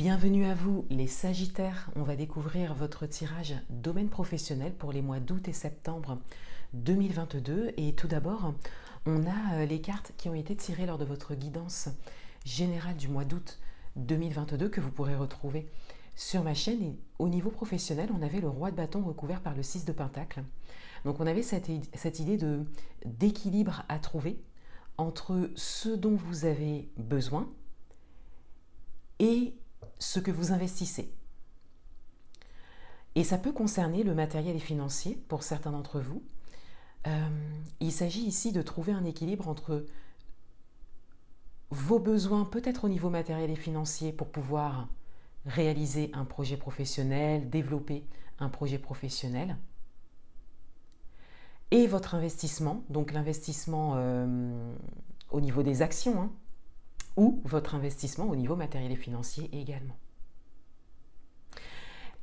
Bienvenue à vous les Sagittaires, on va découvrir votre tirage domaine professionnel pour les mois d'août et septembre 2022 et tout d'abord on a les cartes qui ont été tirées lors de votre guidance générale du mois d'août 2022 que vous pourrez retrouver sur ma chaîne. Et au niveau professionnel on avait le roi de bâton recouvert par le 6 de pentacle, donc on avait cette idée d'équilibre à trouver entre ce dont vous avez besoin et ce que vous investissez. Et ça peut concerner le matériel et financier pour certains d'entre vous. Il s'agit ici de trouver un équilibre entre vos besoins, peut-être au niveau matériel et financier, pour pouvoir réaliser un projet professionnel, développer un projet professionnel, et votre investissement, donc l'investissement au niveau des actions, hein, ou votre investissement au niveau matériel et financier également.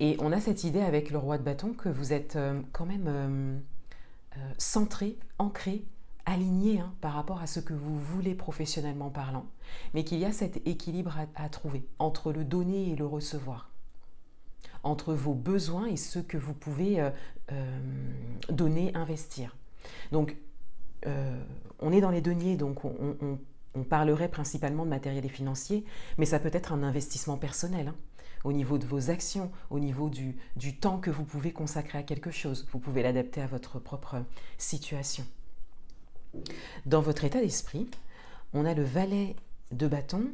Et on a cette idée avec le roi de bâton que vous êtes quand même centré, ancré, aligné par rapport à ce que vous voulez professionnellement parlant, mais qu'il y a cet équilibre à trouver entre le donner et le recevoir, entre vos besoins et ce que vous pouvez donner, investir. Donc, on est dans les deniers, donc on parlerait principalement de matériel et financier, mais ça peut être un investissement personnel, au niveau de vos actions, au niveau du temps que vous pouvez consacrer à quelque chose. Vous pouvez l'adapter à votre propre situation. Dans votre état d'esprit, on a le valet de bâton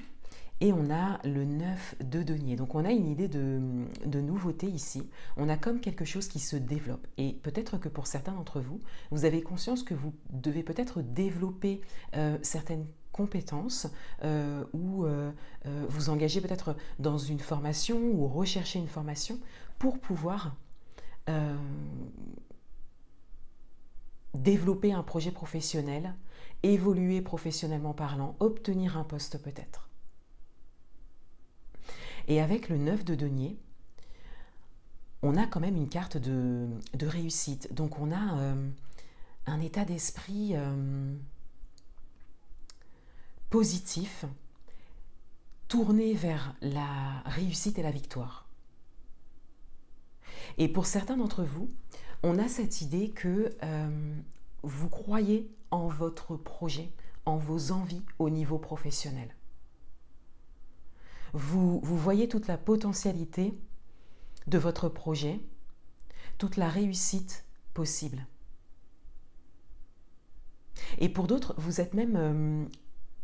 et on a le 9 de denier. Donc on a une idée de nouveauté ici. On a comme quelque chose qui se développe. Et peut-être que pour certains d'entre vous, vous avez conscience que vous devez peut-être développer certaines compétences ou vous engager peut-être dans une formation ou rechercher une formation pour pouvoir développer un projet professionnel, évoluer professionnellement parlant, obtenir un poste peut-être. Et avec le 9 de denier, on a quand même une carte de réussite. Donc on a un état d'esprit positif, tourné vers la réussite et la victoire. Et pour certains d'entre vous, on a cette idée que vous croyez en votre projet, en vos envies au niveau professionnel. Vous voyez toute la potentialité de votre projet, toute la réussite possible. Et pour d'autres, vous êtes même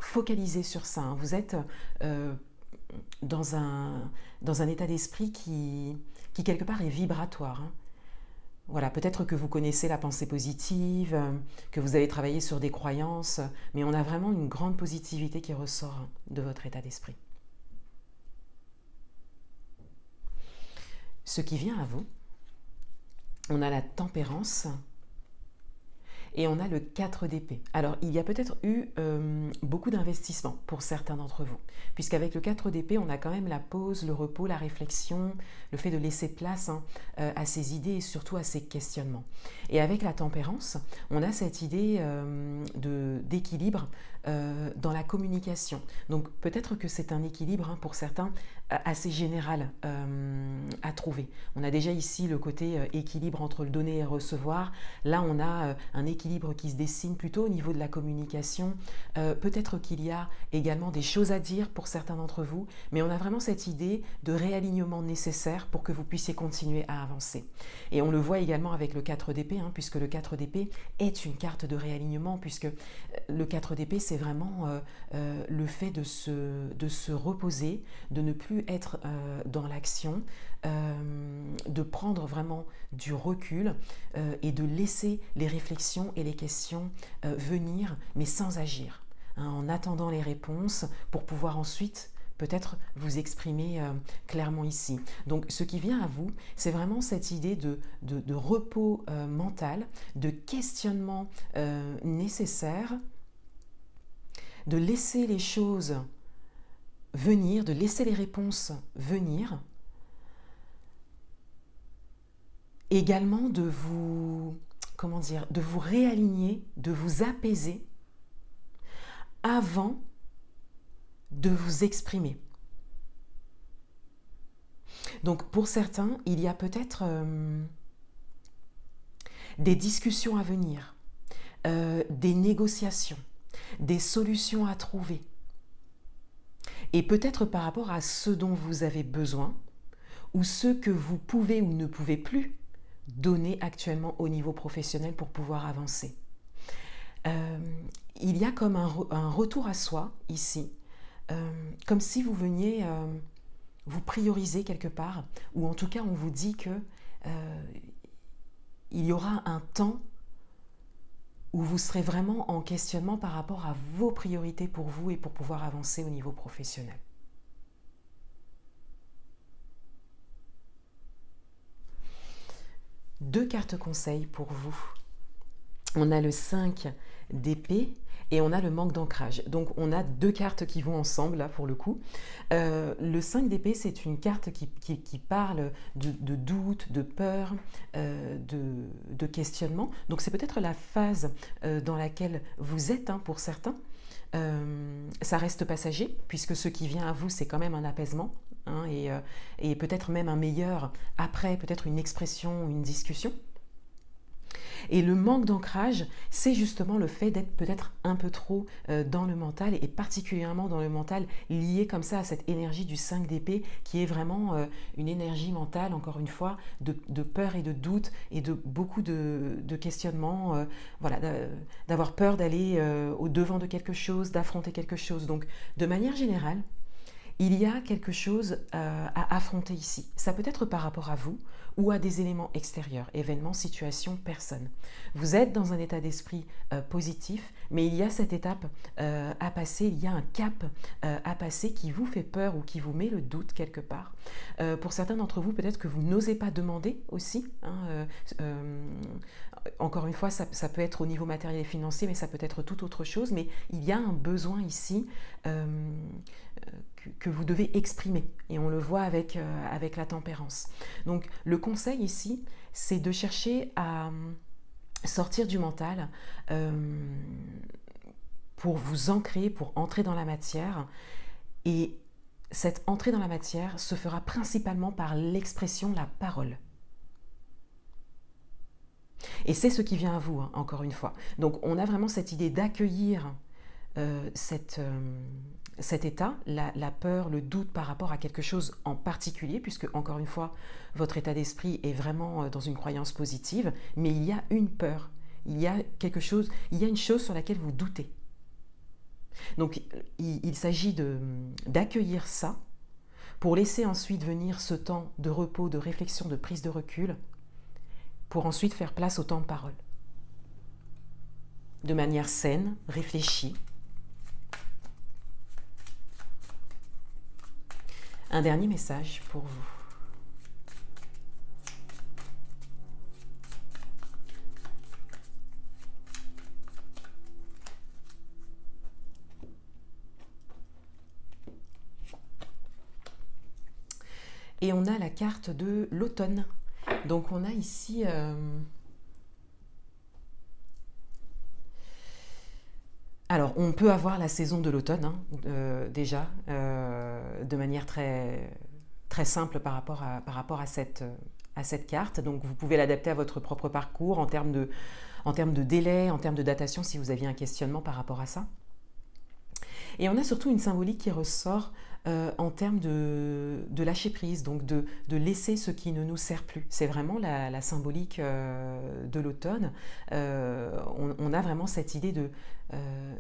focalisé sur ça. Hein. Vous êtes dans un état d'esprit qui quelque part est vibratoire. Hein. Voilà, peut-être que vous connaissez la pensée positive, que vous avez travaillé sur des croyances, mais on a vraiment une grande positivité qui ressort de votre état d'esprit. Ce qui vient à vous, on a la tempérance et on a le 4 d'épée. Alors, il y a peut-être eu beaucoup d'investissements pour certains d'entre vous, puisqu'avec le 4 d'épée, on a quand même la pause, le repos, la réflexion, le fait de laisser place à ses idées et surtout à ses questionnements. Et avec la tempérance, on a cette idée d'équilibre dans la communication. Donc, peut-être que c'est un équilibre pour certains assez général à trouver. On a déjà ici le côté équilibre entre le donner et le recevoir. Là, on a un équilibre qui se dessine plutôt au niveau de la communication. Peut-être qu'il y a également des choses à dire pour certains d'entre vous, mais on a vraiment cette idée de réalignement nécessaire pour que vous puissiez continuer à avancer. Et on le voit également avec le 4 d'épée, puisque le 4 d'épée est une carte de réalignement, puisque le 4 d'épée, c'est vraiment le fait de se reposer, de ne plus être dans l'action, de prendre vraiment du recul et de laisser les réflexions et les questions venir, mais sans agir, en attendant les réponses pour pouvoir ensuite peut-être vous exprimer clairement ici. Donc ce qui vient à vous, c'est vraiment cette idée de repos mental, de questionnement nécessaire, de laisser les choses venir, de laisser les réponses venir, également de vous, de vous réaligner, de vous apaiser avant de vous exprimer. Donc pour certains, il y a peut-être des discussions à venir, des négociations, des solutions à trouver. Et peut-être par rapport à ce dont vous avez besoin, ou ce que vous pouvez ou ne pouvez plus donner actuellement au niveau professionnel pour pouvoir avancer. Il y a comme un retour à soi ici, comme si vous veniez vous prioriser quelque part, ou en tout cas on vous dit que il y aura un temps où vous serez vraiment en questionnement par rapport à vos priorités pour vous et pour pouvoir avancer au niveau professionnel. Deux cartes conseils pour vous. On a le 5 d'épée et on a le manque d'ancrage. Donc on a deux cartes qui vont ensemble là pour le coup. Le 5 d'épée, c'est une carte qui parle de doute, de peur, de questionnement. Donc c'est peut-être la phase dans laquelle vous êtes pour certains. Ça reste passager puisque ce qui vient à vous, c'est quand même un apaisement. Et peut-être même un meilleur après, peut-être une expression, une discussion. Et le manque d'ancrage, c'est justement le fait d'être peut-être un peu trop dans le mental, et particulièrement dans le mental lié comme ça à cette énergie du 5 d'épée, qui est vraiment une énergie mentale, encore une fois, de peur et de doute, et de beaucoup de questionnements, voilà, d'avoir peur d'aller au devant de quelque chose, d'affronter quelque chose. Donc, de manière générale, il y a quelque chose à affronter ici. Ça peut être par rapport à vous ou à des éléments extérieurs, événements, situations, personnes. Vous êtes dans un état d'esprit positif, mais il y a cette étape à passer, il y a un cap à passer qui vous fait peur ou qui vous met le doute quelque part. Pour certains d'entre vous, peut-être que vous n'osez pas demander aussi. Encore une fois, ça peut être au niveau matériel et financier, mais ça peut être tout autre chose. Mais il y a un besoin ici que vous devez exprimer, et on le voit avec la tempérance. Donc le conseil ici, c'est de chercher à sortir du mental pour vous ancrer, pour entrer dans la matière, et cette entrée dans la matière se fera principalement par l'expression, la parole. Et c'est ce qui vient à vous, encore une fois. Donc on a vraiment cette idée d'accueillir cet état, la peur, le doute par rapport à quelque chose en particulier, puisque encore une fois, votre état d'esprit est vraiment dans une croyance positive, mais il y a une peur, il y a quelque chose, il y a une chose sur laquelle vous doutez. Donc il s'agit d'accueillir ça, pour laisser ensuite venir ce temps de repos, de réflexion, de prise de recul, pour ensuite faire place au temps de parole. De manière saine, réfléchie. Un dernier message pour vous. Et on a la carte de l'automne. Donc on a ici alors on peut avoir la saison de l'automne déjà de manière très, très simple par rapport à cette carte. Donc vous pouvez l'adapter à votre propre parcours en termes de délai, en termes de datation si vous aviez un questionnement par rapport à ça. Et on a surtout une symbolique qui ressort en termes de lâcher prise, donc de laisser ce qui ne nous sert plus. C'est vraiment la symbolique de l'automne. On a vraiment cette idée de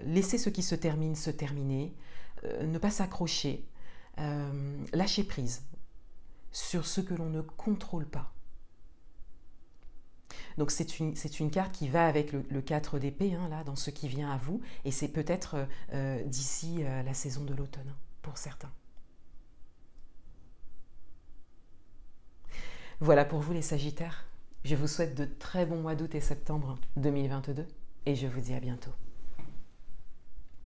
laisser ce qui se termine se terminer, ne pas s'accrocher, lâcher prise sur ce que l'on ne contrôle pas. Donc c'est une carte qui va avec le 4 d'épée, là, dans ce qui vient à vous, et c'est peut-être d'ici la saison de l'automne, pour certains. Voilà pour vous les Sagittaires. Je vous souhaite de très bons mois d'août et septembre 2022, et je vous dis à bientôt.